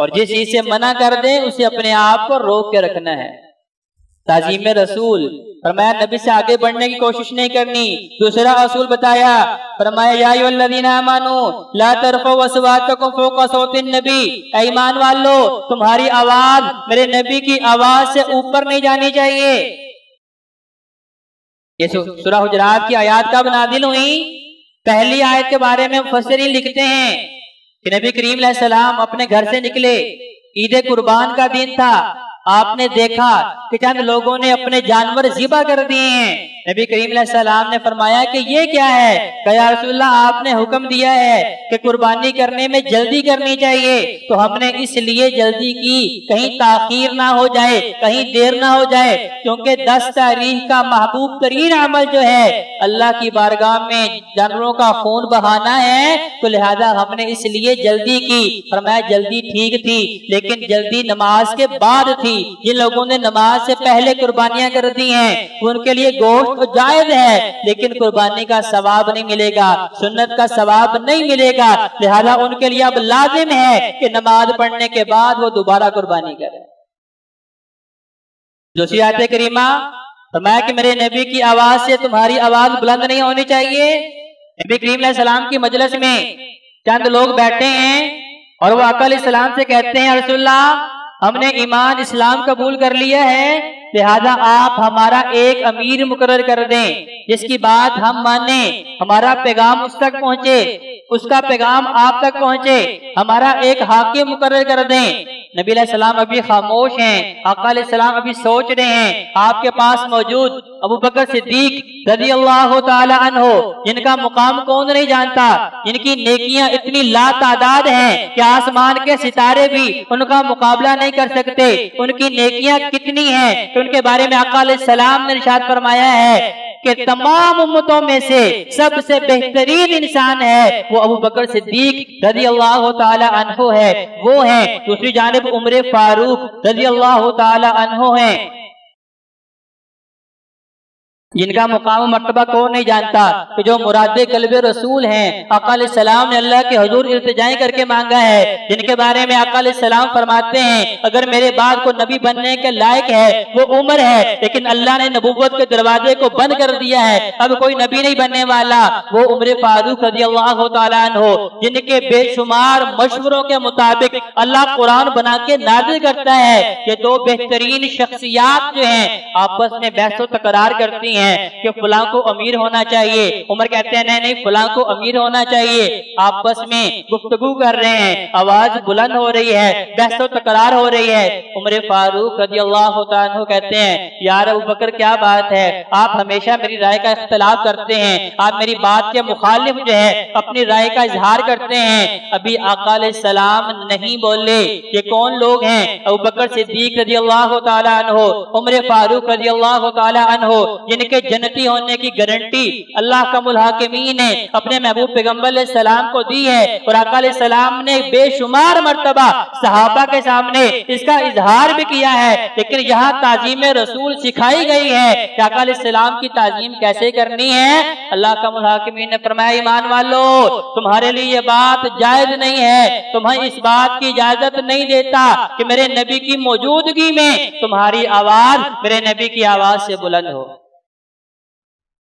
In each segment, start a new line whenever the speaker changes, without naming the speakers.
और जिस चीज से मना कर दे उसे अपने आप को रोक के रखना है। ताजीम रसूल फरमाया नबी से आगे बढ़ने की कोशिश नहीं करनी। दूसरा असूल बताया, फरमाया या अय्युहल्लज़ीना आमनू ला तरफ़ऊ अस्वातकुम फ़ौक़ा सौतिन नबी, ईमान वालो तुम्हारी आवाज मेरे नबी की आवाज से ऊपर नहीं जानी चाहिए। ये सूरह हुजरात की आयत कब नाज़िल हुई? पहली आयत के बारे में मुफस्सिरीन लिखते हैं कि नबी करीम अलैहिस्सलाम अपने घर से निकले, ईद कुर्बान का दिन था। आपने देखा कि चंद लोगों ने अपने जानवर ज़िबा कर दिए हैं। नबी करीम अलैहिस्सलाम ने फरमाया कि ये क्या है? कहा या रसूलल्लाह आपने हुक्म दिया है कि कुर्बानी करने में जल्दी करनी चाहिए, तो हमने इसलिए जल्दी की कहीं ताखीर ना हो जाए, कहीं देर ना हो जाए, क्योंकि 10 तारीख का महबूब तरीन अमल जो है अल्लाह की बारगाह में जानवरों का खून बहाना है, तो लिहाजा हमने इसलिए जल्दी की। फरमाया जल्दी ठीक थी, लेकिन जल्दी नमाज के बाद थी। जिन लोगों ने नमाज से पहले कुर्बानियां कर दी हैं उनके लिए गोश्त तो जायज है, लेकिन कुर्बानी का सवाब नहीं मिलेगा, सुन्नत का सवाब नहीं मिलेगा। लिहाजा उनके लिए अब लाजिम है कि नमाज पढ़ने के बाद वो दोबारा कुर्बानी करें। दूसरी आयत करीमा फरमाया कि मेरे नबी की आवाज से तुम्हारी आवाज बुलंद नहीं होनी चाहिए। नबी करीम अलैहिस्सलाम की मजलिस में चंद लोग बैठे हैं और वो आका अलैहिस्सलाम से कहते हैं रसूलल्लाह हमने ईमान इस्लाम कबूल कर लिया है, लिहाजा आप हमारा एक अमीर मुकर्रर कर दें जिसकी बात हम माने, हमारा पैगाम उस तक पहुंचे, उसका पैगाम आप तक पहुंचे, हमारा एक हाकिम मुकर्रर कर दें। नबी अलैहिस्सलाम अभी खामोश हैं, आका अलैहिस्सलाम अभी सोच रहे हैं। आपके पास मौजूद अबू बकर सिद्दीक रज़ियल्लाहु ताला अन्हु, जिनका मुकाम कौन नहीं जानता, जिनकी नेकियां इतनी लातादाद हैं कि आसमान के सितारे भी उनका मुकाबला नहीं कर सकते। उनकी नेकियां कितनी हैं कि उनके बारे में आका अलैहिस्सलाम ने इरशाद फरमाया है कि तमाम उम्मतों में से सबसे बेहतरीन इंसान है वो अबू बकर सिद्दीक रज़ियल्लाहु ताला अन्हु है, वो है। दूसरी जानिब उमर फारूक रज़ियल्लाहु ताला अन्हु है, जिनका मुकाम मर्तबा कौन नहीं जानता, कि जो मुरादे कल्बे रसूल हैं। आका अलैहिस्सलाम ने अल्लाह के हुजूर इल्तिजाएं करके मांगा है, जिनके बारे में आका अलैहिस्सलाम फरमाते हैं अगर मेरे बाद को नबी बनने के लायक है वो उमर है, लेकिन अल्लाह ने नबूवत के दरवाजे को बंद कर दिया है, अब कोई नबी नहीं बनने वाला। वो उमर फारूक रज़ियल्लाहु ताला अन्हु, जिनके बेशुमार मशवरों के मुताबिक अल्लाह कुरान बना के नाज़िल करता है। ये दो बेहतरीन शख्सियात जो हैं आपस में बहस तकरार करती हैं कि फलां को अमीर होना चाहिए। उमर कहते हैं नहीं नहीं फलां को अमीर होना चाहिए। आपस में गुफ्तगू कर रहे हैं, आवाज बुलंद हो रही है, बहस तकरार हो रही है। उमर फारूक रज़ियल्लाहु ताला अन्हु कहते हैं यार अबू बकर क्या बात है, आप हमेशा मेरी राय का इख्तिलाफ करते हैं, आप मेरी बात के मुखालिफ जो है अपनी राय का इजहार करते हैं। अभी आका अलैहिस्सलाम नहीं बोले। ये कौन लोग हैं? अबू बकर सिद्दीक रज़ियल्लाहु ताला अन्हु, उमर फारूक रज़ियल्लाहु ताला अन्हु, जिनके जन्नती होने की गारंटी अल्लाह का मुल्हाकिमीन ने अपने महबूब पैगंबर अलैहिस्सलाम को दी है। और आका अलैहिस्सलाम ने बेशुमार मर्तबा सहाबा के सामने इसका इजहार भी किया है। लेकिन यहाँ ताजीम रसूल सिखाई गई है कि आका अलैहिस्सलाम की ताजीम कैसे करनी है। अल्लाह का मुल्हाकिमीन ने फरमाया ईमान वालो तुम्हारे लिए ये बात जायज नहीं है, तुम्हें इस बात की इजाजत नहीं देता कि मेरे नबी की मौजूदगी में तुम्हारी आवाज मेरे नबी की आवाज से बुलंद हो।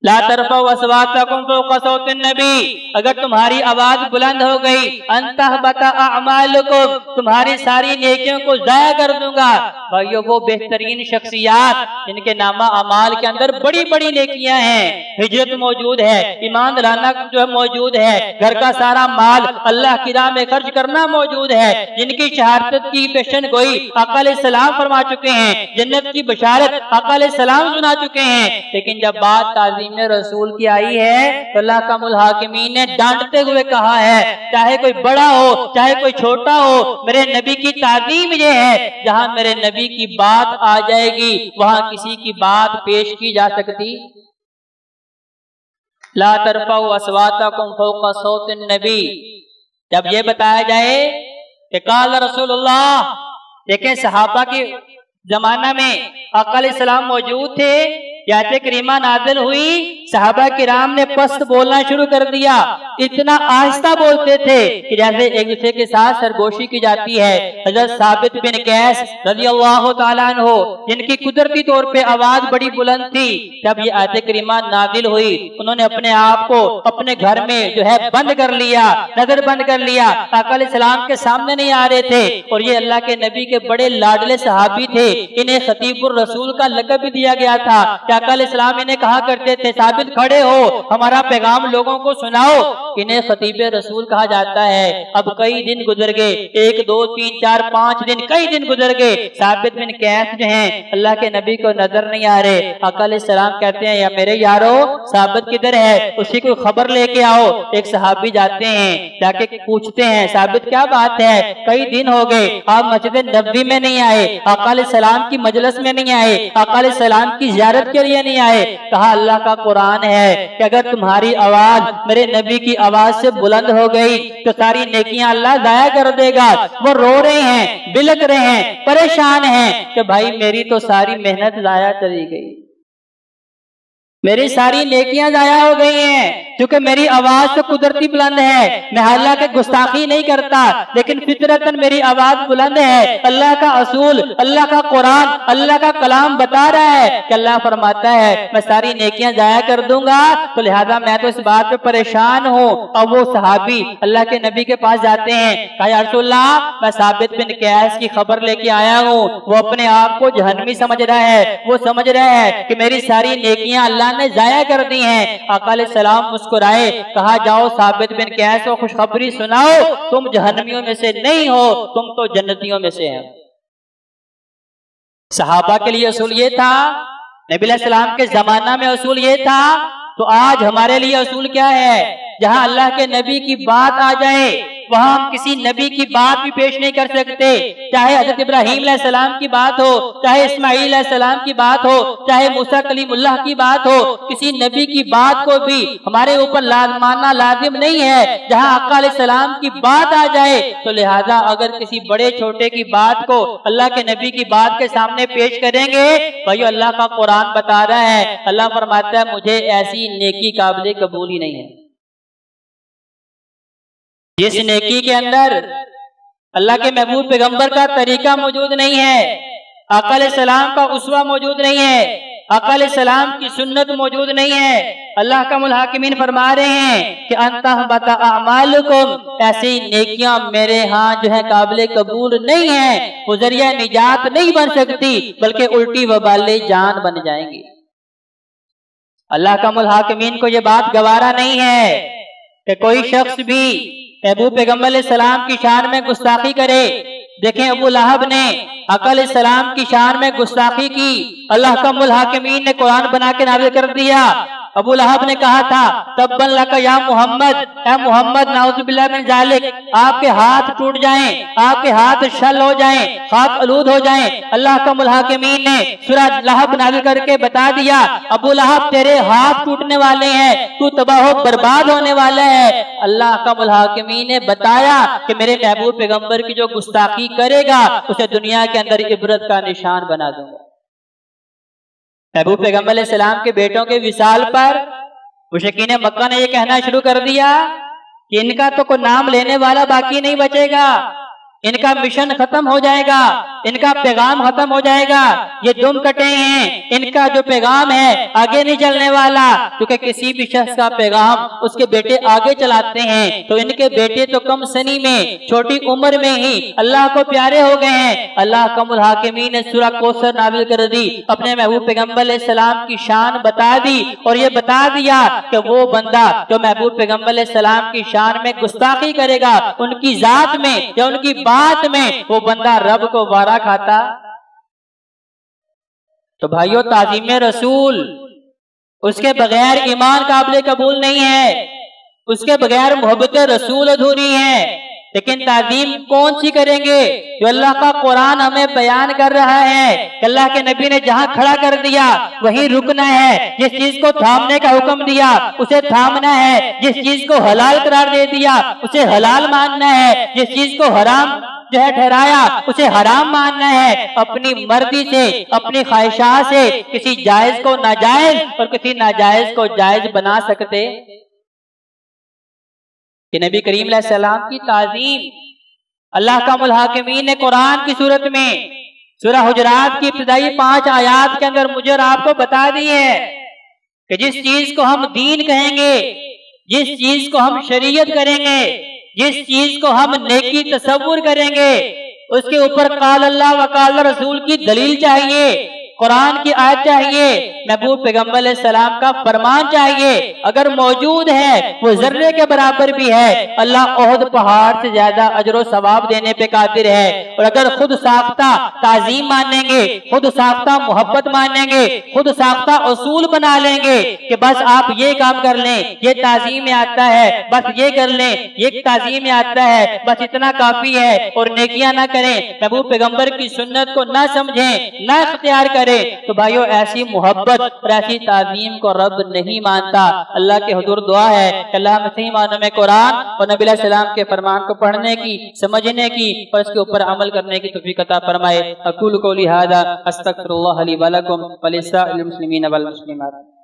ला तरफ़ऊ अस्वातकुम फ़ौक़ा सौतिन नबी, अगर तुम्हारी आवाज बुलंद हो गई अंतहबता अअमालुकुम, तुम्हारी सारी नेकियों को जाया कर दूंगा। भाइयों वो बेहतरीन शख्सियात जिनके नामा अमाल के अंदर बड़ी बड़ी नेकियां हैं, हिजरत मौजूद है, ईमान लाना जो है मौजूद है, घर का सारा माल अल्लाह की राह में खर्च करना मौजूद है, जिनकी शहादत की पेशन गोई आका अलैहिस्सलाम फरमा चुके हैं, जन्नत की बशारत आका अलैहिस्सलाम सुना चुके हैं। लेकिन जब बात ताज़ीम रसूल की आई है तो अल्लाह का मुल्हाकिमीन ने डांटते हुए कहा है चाहे कोई बड़ा हो चाहे कोई छोटा हो, मेरे नबी की ताज़ीम ये है जहां मेरे नबी की बात आ जाएगी वहां किसी की बात पेश की जा सकती। ला तरफ़ऊ अस्वातकुम फ़ौक़ा सौतिन नबी, जब ये बताया जाए कि क़ाल रसूलुल्लाह, देखें सहाबा के जमाना में आका अलैहिस्सलाम मौजूद थे, आयत करीमा नाज़िल हुई, सहाबा किराम ने पस्त बोलना शुरू कर दिया। इतना आहिस्ता बोलते थे कि जैसे एक दूसरे के साथ सरगोशी की जाती है। हज़रत साबित बिन कैस रज़ियल्लाहु ताला अन्हु, जिनकी कुदरती तौर पे आवाज बड़ी बुलंद थी, जब ये आयत करीमा नाज़िल हुई उन्होंने अपने आप को अपने घर में जो है बंद कर लिया, नजर बंद कर लिया। आका अलैहिस्सलाम के सामने नहीं आ रहे थे। और ये अल्लाह के नबी के बड़े लाडले सहाबी थे, इन्हें खतीबुर रसूल का लक़ब भी दिया गया था। आका अलैहिस्सलाम इन्हें कहा करते थे, साबित खड़े हो, हमारा पैगाम लोगों को सुनाओ। इन्हें खतीब रसूल कहा जाता है। अब कई दिन गुजर गए, 1 2 3 4 5 दिन, कई दिन गुजर गए। साबित बिन कैस जो हैं अल्लाह के नबी को नजर नहीं आ रहे। आका अलैहिस्सलाम कहते हैं, या मेरे यारो साबित किधर है, उसी को खबर लेके आओ। एक सहाबी जाते हैं, जाके पूछते हैं, साबित क्या बात है, कई दिन हो गए आप मस्जिद नबवी में नहीं आए, आका अलैहिस्सलाम की मजलिस में नहीं आए, आका अलैहिस्सलाम की ज़ियारत के लिए नहीं आए। कहा अल्लाह का कुरान है कि अगर तुम्हारी आवाज मेरे नबी की आवाज से बुलंद हो गई तो सारी नेकियां अल्लाह जाया कर देगा। वो रो रहे हैं, बिलक रहे हैं, परेशान हैं कि भाई मेरी तो सारी मेहनत जाया चली गई, मेरी सारी नेकियां जाया हो गई हैं, क्योंकि मेरी आवाज तो कुदरती बुलंद है। मैं अल्लाह के गुस्ताखी नहीं करता, लेकिन फितरतन मेरी आवाज बुलंद है। अल्लाह का असूल, अल्लाह का कुरान, अल्लाह का कलाम बता रहा है कि अल्लाह फरमाता है मैं सारी नेकियां जाया कर दूंगा, तो लिहाजा मैं तो इस बात पे परेशान हूँ। अब वो सहाबी अल्लाह के नबी के पास जाते हैं, कहा या रसूलल्लाह मैं साबित बिन कैस की खबर लेके आया हूँ। वो अपने आप को जहन्नमी समझ रहा है, वो समझ रहा है कि मेरी सारी नेकियां अल्लाह ने जाया कर दी हैं। आका अलैहिस्सलाम मुस्कुराए, कहा जाओ साबित बिन कैस को खुशखबरी सुनाओ, तुम जहन्नमियों में से नहीं हो, तुम तो जन्नतियों में से हैं। सहाबा के लिए असूल ये था, नबी अलैहिस्सलाम के जमाना में असूल ये था, तो आज हमारे लिए असूल क्या है? जहां अल्लाह के नबी की बात आ जाए वहां हम किसी नबी की बात भी पेश नहीं कर सकते। चाहे हजरत इब्राहीम अलैहिस्सलाम की बात हो, चाहे इस्माईल अलैहिस्सलाम की बात हो, चाहे मूसा कलीमुल्लाह की बात हो, किसी नबी की बात को भी हमारे ऊपर मानना लाजिम नहीं है। जहां आका अलैहिस्सलाम की बात आ जाए तो लिहाजा अगर किसी बड़े छोटे की बात को अल्लाह के नबी की बात के सामने पेश करेंगे, भाई अल्लाह का कुरान बता रहा है, अल्लाह फरमाता है मुझे ऐसी नेकी काबिल कबूल ही नहीं है जिस नेकी के अंदर अल्लाह के महबूब पैगंबर का तरीका मौजूद नहीं है, आका अलैहिस्सलाम का उसवा मौजूद नहीं है, आका अलैहिस्सलाम की सुन्नत मौजूद नहीं है। अल्लाह का मुल्हाकिमीन फरमा रहे हैं कि अंतहबता अमालुकुम, ऐसी नेकियां मेरे यहाँ जो है काबिल कबूल नहीं है, वो जरिया निजात नहीं बन सकती, बल्कि उल्टी वबाले जान बन जाएंगी। अल्लाह का मुल्हाकिमीन को ये बात गवारा नहीं है कि कोई शख्स भी महबूब पैगंबर अलैहिस्सलाम की शान में गुस्ताखी करे। देखें अबू लहब ने आका अलैहिस्सलाम की शान में गुस्ताखी की, अल्लाह का मुल्हाकिमीन ने कुरान बना के नाज़िल कर दिया। अबू लहब ने कहा था तब्बन लका या मोहम्मद, ए मोहम्मद नाउज़ुबिल्लाह मिन ज़ालिक, आपके हाथ टूट जाएं, आपके हाथ शल हो जाएं, खाक आलूद हो जाएं। अल्लाह का मुल्हाकिमीन ने सूरह लहब नाज़िल करके बता दिया, अबू लहब तेरे हाथ टूटने वाले हैं, तू तबाह बर्बाद होने वाला है। अल्लाह का मुल्हाकिमीन ने बताया कि मेरे महबूब पैगंबर की जो गुस्ताखी करेगा उसे दुनिया के अंदर इबरत का निशान बना दूंगा। महबूब पैगंबर अलैहिस्सलाम के बेटों के विसाल पर मुशरिकीन मक्का ने यह कहना शुरू कर दिया कि इनका तो कोई नाम लेने वाला बाकी नहीं बचेगा, इनका मिशन खत्म हो जाएगा, इनका पैगाम खत्म हो जाएगा, ये दुम कटे हैं, इनका जो पैगाम है आगे नहीं चलने वाला। क्योंकि किसी भी शख्स का पैगाम उसके बेटे आगे चलाते हैं, तो इनके बेटे तो कम सनी में, छोटी उम्र में ही अल्लाह को प्यारे हो गए हैं। अल्लाह का मुल्हाकिमीन ने सूरह कौसर नाज़िल कर दी, अपने महबूब पैगंबर अलैहिस्सलाम की शान बता दी और ये बता दिया कि वो बंदा जो महबूब पैगंबर अलैहिस्सलाम की शान में गुस्ताखी करेगा, उनकी जात में या उनकी बात में, वो बंदा रब को वारा खाता। तो भाइयों ताज़ीम रसूल, उसके बगैर ईमान काबिल कबूल नहीं है, उसके बगैर मोहब्बत रसूल अधूरी है। लेकिन ताज़ीम कौन सी करेंगे? जो अल्लाह का कुरान हमें बयान कर रहा है कि अल्लाह के नबी ने जहां खड़ा कर दिया वहीं रुकना है, जिस चीज को थामने का हुक्म दिया उसे थामना है, जिस चीज को हलाल करार दे दिया उसे हलाल मानना है, जिस चीज को हराम जो है ठहराया उसे हराम मानना है, अपनी मर्जी से अपनी ख्वाहिशात से किसी जायज को नाजायज और किसी नाजायज को जायज बना सकते कि नबी करीम अलैहिस्सलाम की ताज़ीम अल्लाह का मुल्हाकिमीन ने कुरान की सूरत में सूरह हुजरात की इब्तिदाई 5 आयात के अंदर मुझे और आपको बता दी है कि जिस चीज को हम दीन कहेंगे, जिस चीज को हम शरीयत करेंगे, जिस चीज को हम नेकी तसव्वुर करेंगे, उसके ऊपर काल अल्लाह व काल रसूल की दलील चाहिए, कुरान की आयत चाहिए, महबूब पैगम्बर अलैहिस्सलाम का फरमान चाहिए। अगर मौजूद है वो जर्रे के बराबर भी है, अल्लाह ओहद पहाड़ से ज्यादा अजर सवाब देने पे कादिर है। और अगर खुद साख्ता ताजीम मानेंगे, खुद साख्ता मोहब्बत मानेंगे, खुद साख्ता उसूल बना लेंगे कि बस आप ये काम कर लें, ये ताजीम में आता है, बस ये कर लें, ये ताजीम में आता है, बस इतना काफी है, और नेकियां ना करें, महबूब पैगम्बर की सुन्नत को ना समझें, ना इख्तियार करें, तो भाइयों ऐसी मोहब्बत और ऐसी ताज़ीम को रब नहीं मानता। अल्लाह के हुजूर दुआ है कि अल्लाह हमें सही मानों में कुरान और नबी अलैहिस्सलाम के फरमान को पढ़ने की, समझने की और इसके ऊपर अमल करने की तौफीक अता फरमाए। अक़ूलु क़ौली हाज़ा अस्तग़फ़िरुल्लाह ली व लकुम व लिस्साइरिल मुस्लिमीन वल मुस्लिमात।